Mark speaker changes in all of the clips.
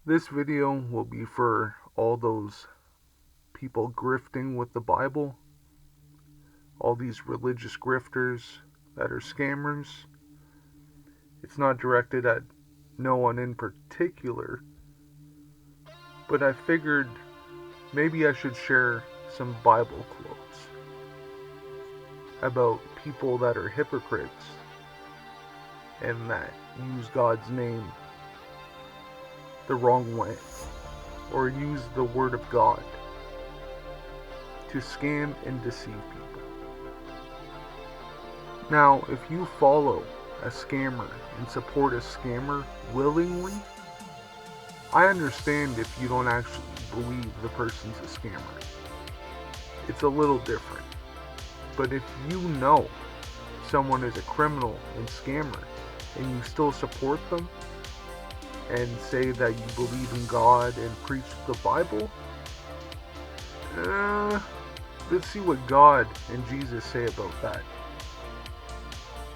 Speaker 1: This video will be for all those people grifting with the Bible, all these religious grifters that are scammers. It's not directed at no one in particular, but I figured maybe I should share some Bible quotes about people that are hypocrites and that use God's name the wrong way, or use the Word of God to scam and deceive people. Now, if you follow a scammer and support a scammer willingly, I understand if you don't actually believe the person's a scammer. It's a little different. But if you know someone is a criminal and scammer and you still support them and say that you believe in God and preach the Bible, let's see what God and Jesus say about that.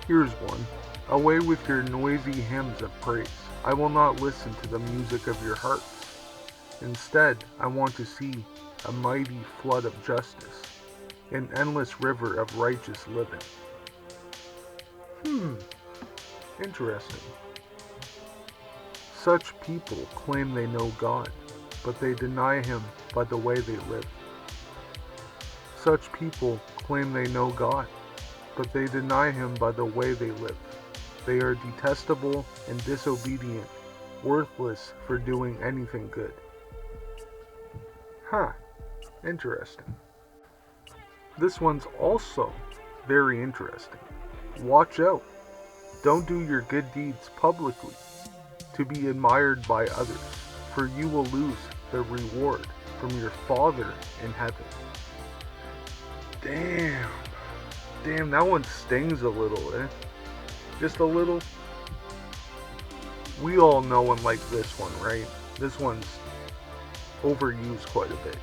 Speaker 1: Here's one. Away with your noisy hymns of praise. I will not listen to the music of your hearts. Instead, I want to see a mighty flood of justice, an endless river of righteous living. Interesting. Such people claim they know God, but they deny Him by the way they live. Such people claim they know God, but they deny Him by the way they live. They are detestable and disobedient, worthless for doing anything good. Interesting. This one's also very interesting. Watch out. Don't do your good deeds publicly to be admired by others, for you will lose the reward from your Father in heaven. Damn, that one stings a little, eh? Just a little. We all know and like this one, right? This one's overused quite a bit.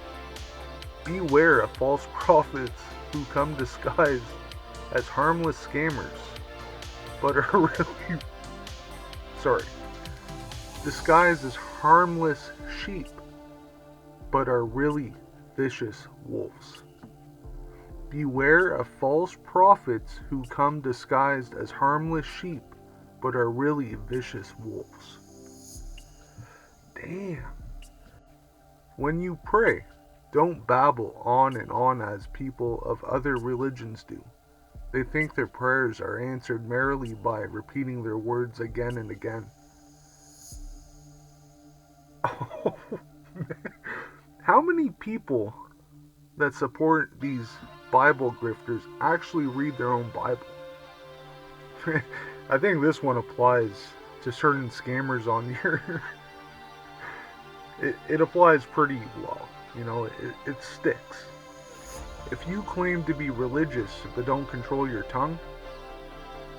Speaker 1: Beware of false prophets who come disguised as harmless scammers, but are really, disguised as harmless sheep, but are really vicious wolves. Beware of false prophets who come disguised as harmless sheep, but are really vicious wolves. Damn. When you pray, don't babble on and on as people of other religions do. They think their prayers are answered merely by repeating their words again and again. Oh, man. How many people that support these Bible grifters actually read their own Bible? I think this one applies to certain scammers on here. It applies pretty well. It sticks. If you claim to be religious but don't control your tongue,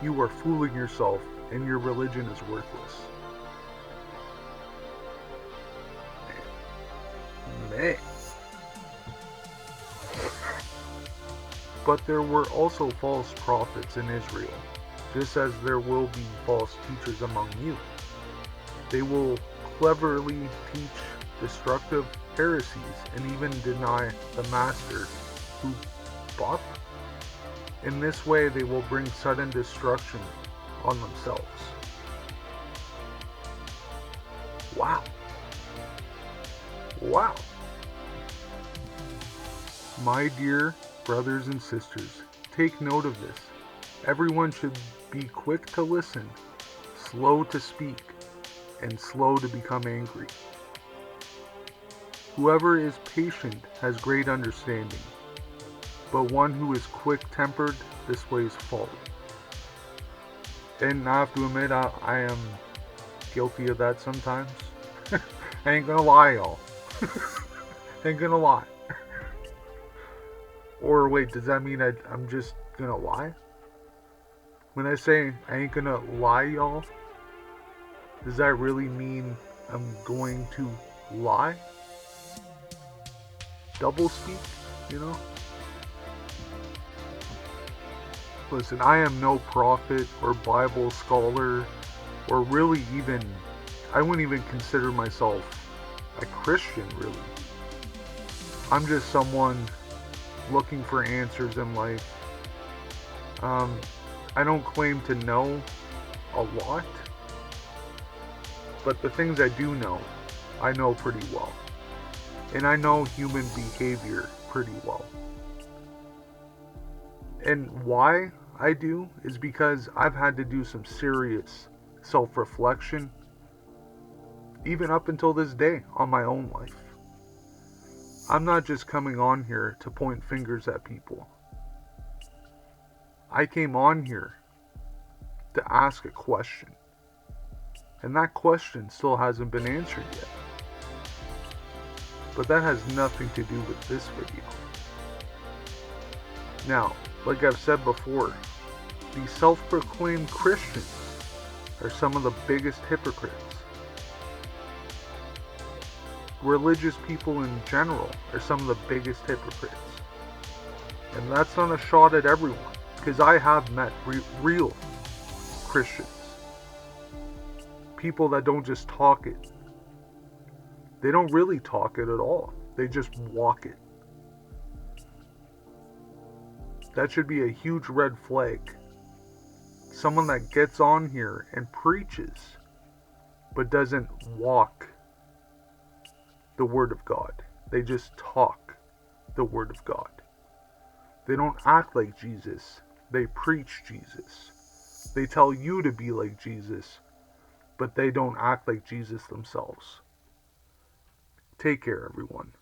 Speaker 1: you are fooling yourself and your religion is worthless. Man. But there were also false prophets in Israel, just as there will be false teachers among you. They will cleverly teach destructive heresies and even deny the master who bought them. In this way, they will bring sudden destruction on themselves. Wow. My dear brothers and sisters, take note of this. Everyone should be quick to listen, slow to speak, and slow to become angry. Whoever is patient has great understanding, but one who is quick-tempered displays folly. And I have to admit, I am guilty of that sometimes. I ain't gonna lie, y'all. Ain't gonna lie. Or wait, does that mean I'm just gonna lie? When I say I ain't gonna lie, y'all, does that really mean I'm going to lie? Double speak, Listen, I am no prophet or Bible scholar or really even I wouldn't even consider myself a Christian, really. I'm just someone looking for answers in life. I don't claim to know a lot, but the things I do know, I know pretty well. And I know human behavior pretty well. And why I do is because I've had to do some serious self-reflection, even up until this day, on my own life. I'm not just coming on here to point fingers at people. I came on here to ask a question. And that question still hasn't been answered yet. But that has nothing to do with this video. Now, like I've said before, these self-proclaimed Christians are some of the biggest hypocrites. Religious people in general are some of the biggest hypocrites. And that's not a shot at everyone, because I have met real Christians. People that don't just talk it. They don't really talk it at all. They just walk it. That should be a huge red flag. Someone that gets on here and preaches, but doesn't walk the Word of God. They just talk the Word of God. They don't act like Jesus. They preach Jesus. They tell you to be like Jesus, but they don't act like Jesus themselves. Take care, everyone.